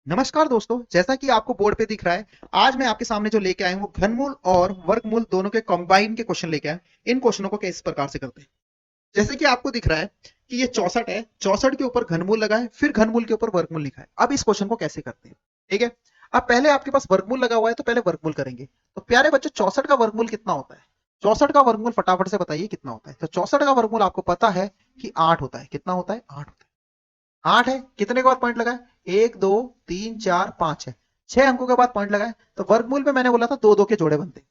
नमस्कार दोस्तों, जैसा कि आपको बोर्ड पे दिख रहा है, आज मैं आपके सामने जो लेके आया हूँ वो घनमूल और वर्गमूल दोनों के कंबाइन के क्वेश्चन लेके आया हूं। इन क्वेश्चनों को किस प्रकार से करते हैं। जैसे कि आपको दिख रहा है कि ये 64 है, 64 के ऊपर घनमूल लगा है, फिर घनमूल के ऊपर वर्गमूल लिखा है। अब इस क्वेश्चन को कैसे करते हैं, ठीक है। अब पहले आपके पास वर्गमूल लगा हुआ है तो पहले वर्गमूल करेंगे। तो प्यारे बच्चों, 64 का वर्गमूल कितना होता है? 64 का वर्गमूल फटाफट से बताइए कितना होता है। तो 64 का वर्गमूल आपको पता है कि 8 होता है। कितना होता है? 8 होता है। 8 है, कितने के बाद पॉइंट लगा है? 1 2 3 4 5 है, 6 अंकों के बाद पॉइंट लगा है। तो वर्गमूल में मैंने बोला था दो दो के जोड़े बनते हैं।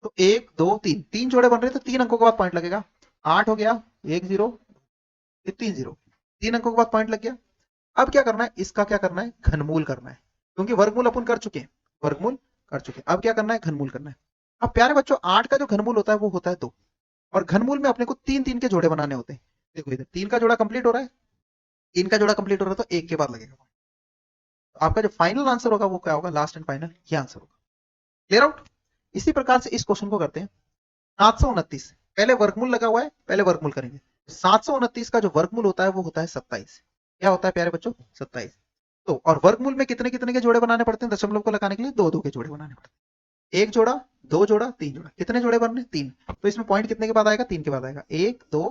तो 1 2 3 तीन जोड़े बन रहे हैं, तो 3 अंकों के बाद पॉइंट लगेगा। 8 हो गया, 1 0 3 0, 3 अंकों के बाद पॉइंट लग गया। अब क्या करना है? इसका क्या करना है? घनमूल करना है, क्योंकि वर्गमूल अपन कर चुके हैं। वर्गमूल कर चुके हैं, अब क्या करना है? घनमूल करना है। अब प्यारे बच्चों, 8 का जो घनमूल होता है वो होता है 2, और घनमूल में अपने को तीन तीन के जोड़े बनाने होते हैं। देखो इधर 3 का जोड़ा कंप्लीट हो रहा है, 3 का जोड़ा कंप्लीट हो रहा है, तो 1 के बाद लगेगा। तो आपका जो फाइनल आंसर होगा वो क्या होगा? लास्ट एंड फाइनल ये आंसर होगा। Clear out. इसी प्रकार से इस क्वेश्चन को करते हैं। 729, पहले वर्गमूल लगा हुआ है, पहले वर्गमूल करेंगे। 729 का जो वर्गमूल होता है वो होता है 27। क्या होता है प्यारे बच्चों? 27। तो और वर्गमूल में कितने कितने के जोड़े बनाने पड़ते हैं? दशमलव को लगाने के लिए दो दो के जोड़े बनाने पड़ते हैं। एक जोड़ा, दो जोड़ा, तीन जोड़ा। कितने जोड़े बनने? तीन। तो इसमें पॉइंट कितने के बाद आएगा? तीन के बाद आएगा। एक दो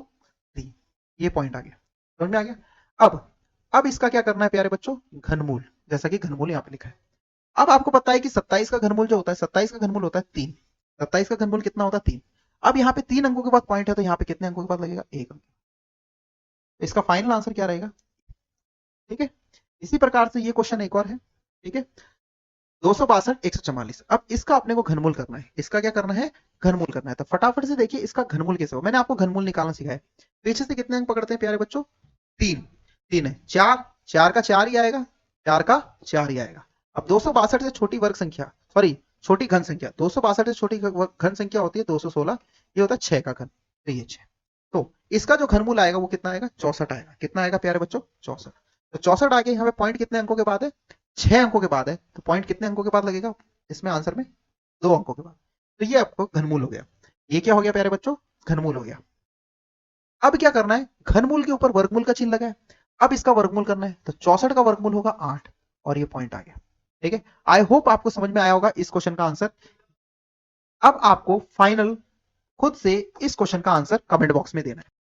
तीन, ये पॉइंट आ गया। समझ में आ गया? अब अब इसका क्या करना है प्यारे बच्चों? घनमूल। जैसा कि घनमूल यहाँ पे लिखा है। अब आपको पता है कि 27 का घनमूल जो होता है, 27 का घनमूल होता है 3। 27 का घनमूल कितना होता है? 3। अब यहाँ पे 3 अंकों के बाद पॉइंट है, तो यहाँ पे कितने अंकों के बाद लगेगा? 1 अंक। तो इसका फाइनल आंसर क्या रहेगा? ठीक है। इसी प्रकार से ये क्वेश्चन एक और है, ठीक है। 262 144, अब इसका अपने को घनमूल करना है। इसका क्या करना है? घनमूल करना है। तो फटाफट से देखिए इसका घनमूल कैसे हो। मैंने आपको घनमूल निकालना सिखाया है। पीछे से कितने अंक पकड़ते हैं प्यारे बच्चों? 3। 3 है, 4, 4 का 4 ही आएगा, 4 का 4 ही आएगा। अब 262 से छोटी वर्ग संख्या, सॉरी छोटी घन संख्या, 262 से छोटी घन संख्या होती है 216। ये होता है 6 का घन, तो ये 6। तो इसका जो घनमूल आएगा वो कितना आएगा? 64 आएगा। कितना आएगा प्यारे बच्चों? 64। तो 64 आगे यहाँ पे पॉइंट कितने अंकों के बाद है? 6 अंकों के बाद है। तो पॉइंट कितने अंकों के बाद लगेगा इसमें आंसर में? 2 अंकों के बाद। तो ये आपको घनमूल हो गया। ये क्या हो गया प्यारे बच्चों? घनमूल हो गया। अब क्या करना है? घनमूल के ऊपर वर्गमूल का चिन्ह लगा है। अब इसका वर्गमूल करना है, तो 64 का वर्गमूल होगा 8, और ये पॉइंट आ गया। ठीक है। आई होप आपको समझ में आया होगा इस क्वेश्चन का आंसर। अब आपको फाइनल खुद से इस क्वेश्चन का आंसर कमेंट बॉक्स में देना है।